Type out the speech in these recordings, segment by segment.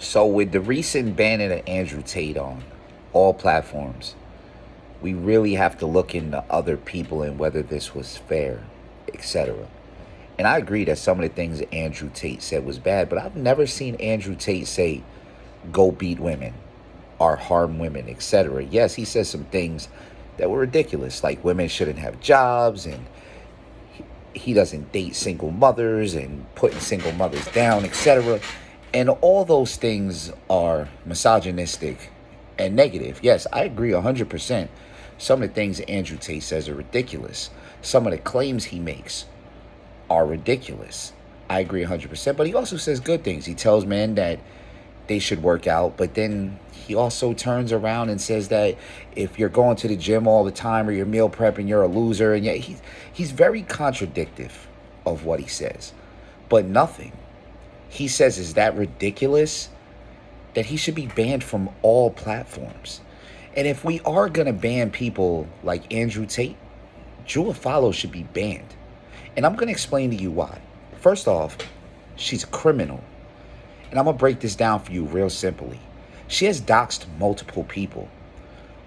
So with the recent banning of Andrew Tate on all platforms, we really have to look into other people and whether this was fair, etc. And I agree that some of the things that Andrew Tate said was bad, but I've never seen Andrew Tate say, go beat women or harm women, etc. Yes, he says some things that were ridiculous, like women shouldn't have jobs, and he doesn't date single mothers and putting single mothers down, etc. And all those things are misogynistic and negative. Yes, I agree 100%. Some of the things Andrew Tate says are ridiculous. Some of the claims he makes are ridiculous. I agree 100%. But he also says good things. He tells men that they should work out, but then he also turns around and says that if you're going to the gym all the time or you're meal prepping, you're a loser. And yet he's very contradictory of what he says. But nothing he says is that ridiculous that he should be banned from all platforms. And if we are going to ban people like Andrew Tate, Drew Afualo should be banned. And I'm going to explain to you why. First off, she's a criminal. And I'm going to break this down for you real simply. She has doxed multiple people.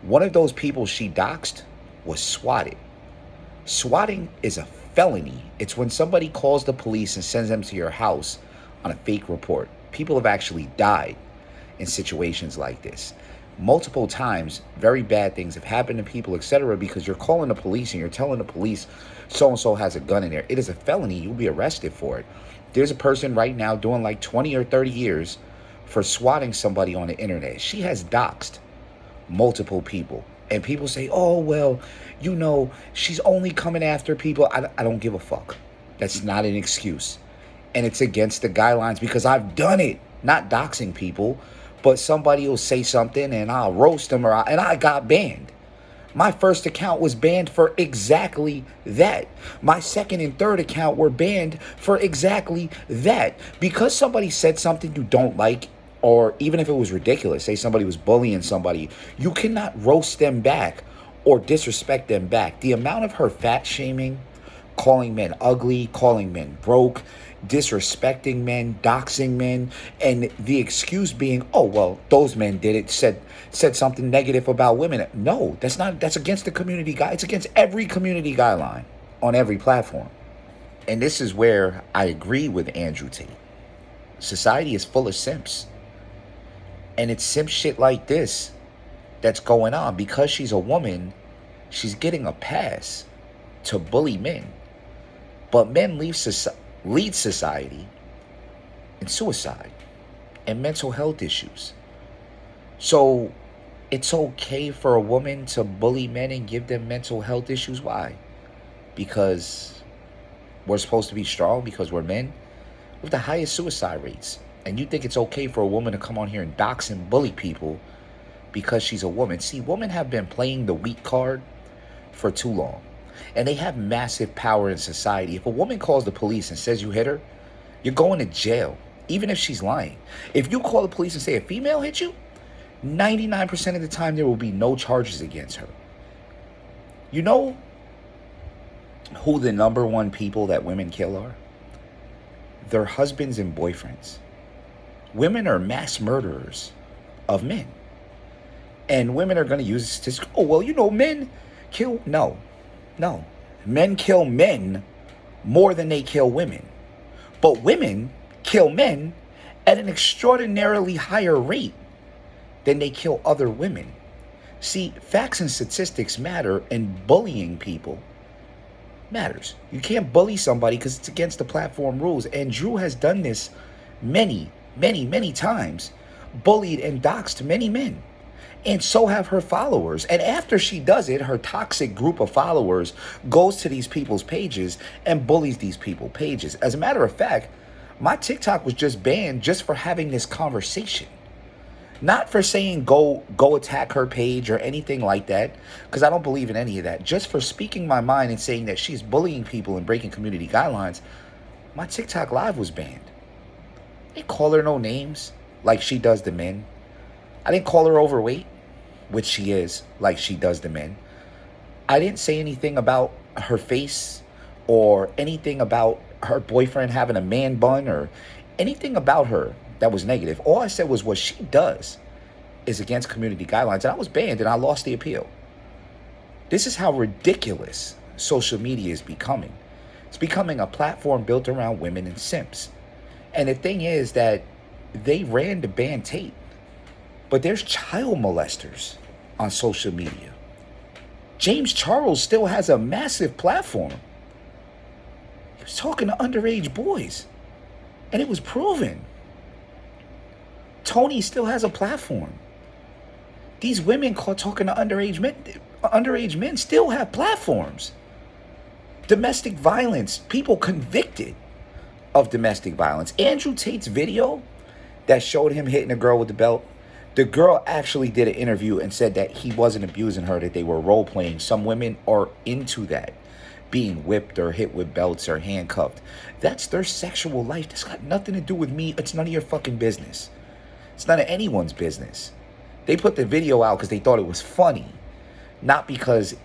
One of those people she doxed was swatted. Swatting is a felony. It's when somebody calls the police and sends them to your house on a fake report. People have actually died in situations like this. Multiple times, very bad things have happened to people, etc., because you're calling the police and you're telling the police so-and-so has a gun in there. It is a felony. You'll be arrested for it. There's a person right now doing like 20 or 30 years for swatting somebody on the internet. She has doxed multiple people. And people say, oh, well, she's only coming after people. I don't give a fuck. That's not an excuse. And it's against the guidelines because I've done it. Not doxing people, but somebody will say something and I'll roast them and I got banned. My first account was banned for exactly that. My second and third account were banned for exactly that. Because somebody said something you don't like, or even if it was ridiculous, say somebody was bullying somebody, you cannot roast them back or disrespect them back. The amount of her fat shaming, calling men ugly, calling men broke, disrespecting men, doxing men, and the excuse being, oh, well, those men did it, said something negative about women. No, that's against the community guide. It's against every community guideline on every platform. And this is where I agree with Andrew Tate. Society is full of simps. And it's simp shit like this that's going on. Because she's a woman, she's getting a pass to bully men. But men lead society in suicide and mental health issues. So it's okay for a woman to bully men and give them mental health issues. Why? Because we're supposed to be strong, because we're men. We have the highest suicide rates. And you think it's okay for a woman to come on here and dox and bully people because she's a woman. See, women have been playing the weak card for too long. And they have massive power in society. If a woman calls the police and says you hit her, you're going to jail, even if she's lying. If you call the police and say a female hit you, 99% of the time there will be no charges against her. You know who the number one people that women kill are? Their husbands and boyfriends. Women are mass murderers of men. And women are going to use this statistic. Oh, well, men kill. No. Men kill men more than they kill women. But women kill men at an extraordinarily higher rate than they kill other women. See, facts and statistics matter, and bullying people matters. You can't bully somebody because it's against the platform rules. And Drew has done this many times, bullied and doxed many men. And so have her followers. And after she does it, her toxic group of followers goes to these people's pages and bullies these people's pages. As a matter of fact, my TikTok was just banned just for having this conversation. Not for saying go attack her page or anything like that, because I don't believe in any of that. Just for speaking my mind and saying that she's bullying people and breaking community guidelines, my TikTok live was banned. I didn't call her no names like she does the men. I didn't call her overweight, which she is, like she does the men. I didn't say anything about her face or anything about her boyfriend having a man bun or anything about her that was negative. All I said was what she does is against community guidelines, and I was banned and I lost the appeal. This is how ridiculous social media is becoming. It's becoming a platform built around women and simps. And the thing is that they ran to ban Tate, but there's child molesters on social media. James Charles still has a massive platform. He was talking to underage boys, and it was proven. Tony still has a platform. These women caught talking to underage men still have platforms. Domestic violence, people convicted of domestic violence. Andrew Tate's video that showed him hitting a girl with the belt, the girl actually did an interview and said that he wasn't abusing her, that they were role playing. Some women are into that, being whipped or hit with belts or handcuffed. That's their sexual life. That's got nothing to do with me. It's none of your fucking business. It's none of anyone's business. They put the video out because they thought it was funny, not because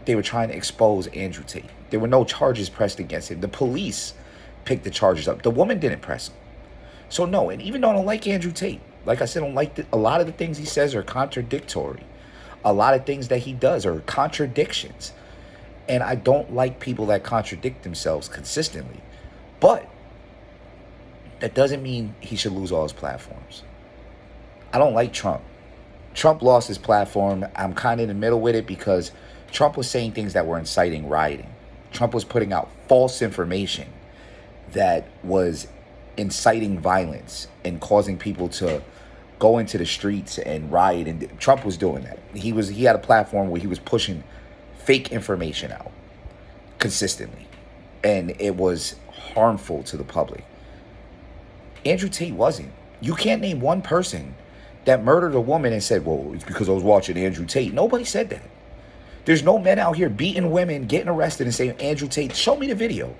they were trying to expose Andrew Tate. There were no charges pressed against him. The police picked the charges up. The woman didn't press him. So no, and even though I don't like Andrew Tate, like I said, I don't like a lot of the things he says are contradictory. A lot of things that he does are contradictions. And I don't like people that contradict themselves consistently. But that doesn't mean he should lose all his platforms. I don't like Trump. Trump lost his platform. I'm kind of in the middle with it because Trump was saying things that were inciting rioting. Trump was putting out false information that was inciting violence and causing people to go into the streets and riot. And Trump was doing that. He had a platform where he was pushing fake information out consistently, and it was harmful to the public. Andrew Tate wasn't. You can't name one person that murdered a woman and said, well, it's because I was watching Andrew Tate. Nobody said that. There's no men out here beating women, getting arrested, and saying, Andrew Tate, show me the video.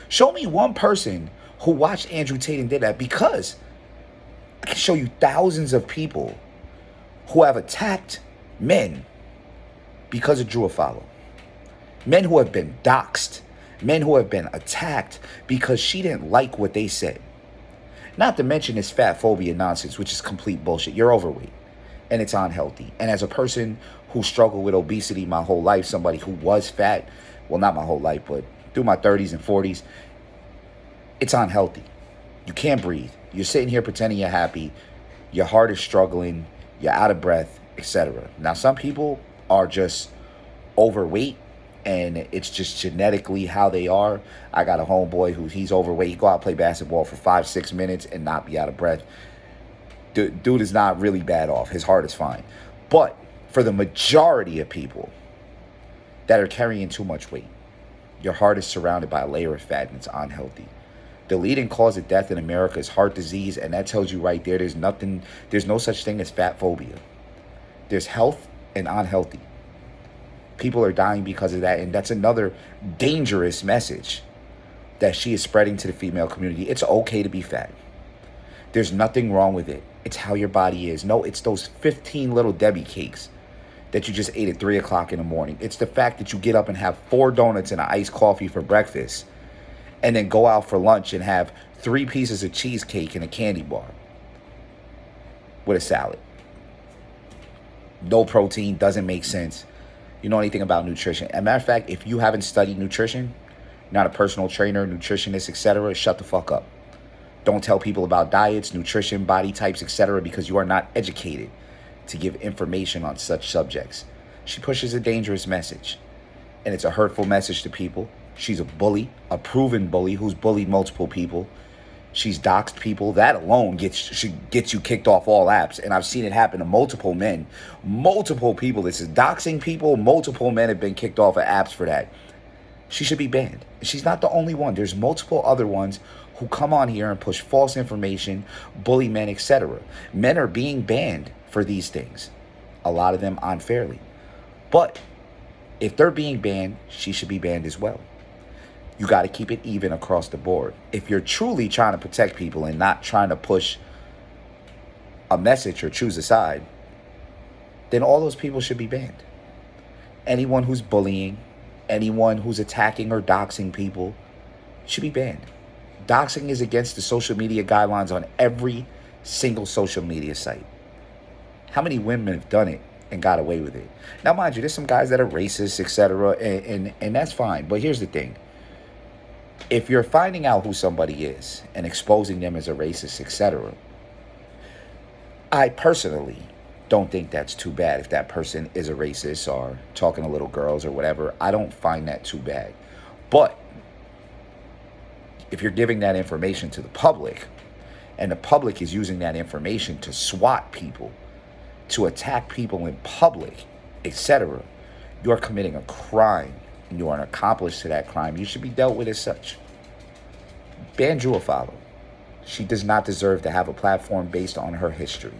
Show me one person who watched Andrew Tate and did that, because I can show you thousands of people who have attacked men because of Drew Afualo. Men who have been doxxed. Men who have been attacked because she didn't like what they said. Not to mention this fat phobia nonsense, which is complete bullshit. You're overweight, and it's unhealthy. And as a person who struggled with obesity my whole life, somebody who was fat, well, not my whole life, but through my 30s and 40s, it's unhealthy. You can't breathe. You're sitting here pretending you're happy. Your heart is struggling. You're out of breath, etc. Now, some people are just overweight, and it's just genetically how they are. I got a homeboy he's overweight. He go out play basketball for 5-6 minutes and not be out of breath. Dude is not really bad off. His heart is fine. But for the majority of people that are carrying too much weight, your heart is surrounded by a layer of fat, and it's unhealthy. The leading cause of death in America is heart disease, and that tells you right there there's no such thing as fat phobia. There's health and unhealthy. People are dying because of that, and that's another dangerous message that she is spreading to the female community. It's okay to be fat. There's nothing wrong with it. It's how your body is. No, it's those 15 little Debbie cakes that you just ate at 3 o'clock in the morning. It's the fact that you get up and have 4 donuts and an iced coffee for breakfast, and then go out for lunch and have 3 pieces of cheesecake and a candy bar with a salad. No protein, doesn't make sense. You know anything about nutrition. As a matter of fact, if you haven't studied nutrition, not a personal trainer, nutritionist, etc., shut the fuck up. Don't tell people about diets, nutrition, body types, etc., because you are not educated to give information on such subjects. She pushes a dangerous message, and it's a hurtful message to people. She's a bully, a proven bully who's bullied multiple people. She's doxed people. That alone gets you kicked off all apps. And I've seen it happen to multiple men, multiple people. This is doxing people. Multiple men have been kicked off of apps for that. She should be banned. She's not the only one. There's multiple other ones who come on here and push false information, bully men, etc. Men are being banned for these things. A lot of them unfairly. But if they're being banned, she should be banned as well. You got to keep it even across the board. If you're truly trying to protect people and not trying to push a message or choose a side, then all those people should be banned. Anyone who's bullying, anyone who's attacking or doxing people should be banned. Doxing is against the social media guidelines on every single social media site. How many women have done it and got away with it? Now, mind you, there's some guys that are racist, etc., and that's fine. But here's the thing. If you're finding out who somebody is and exposing them as a racist, etc., I personally don't think that's too bad. If that person is a racist or talking to little girls or whatever, I don't find that too bad. But if you're giving that information to the public, and the public is using that information to swat people, to attack people in public, etc., you're committing a crime, and you are an accomplice to that crime. You should be dealt with as such. Ban Drew Afualo. She does not deserve to have a platform based on her history.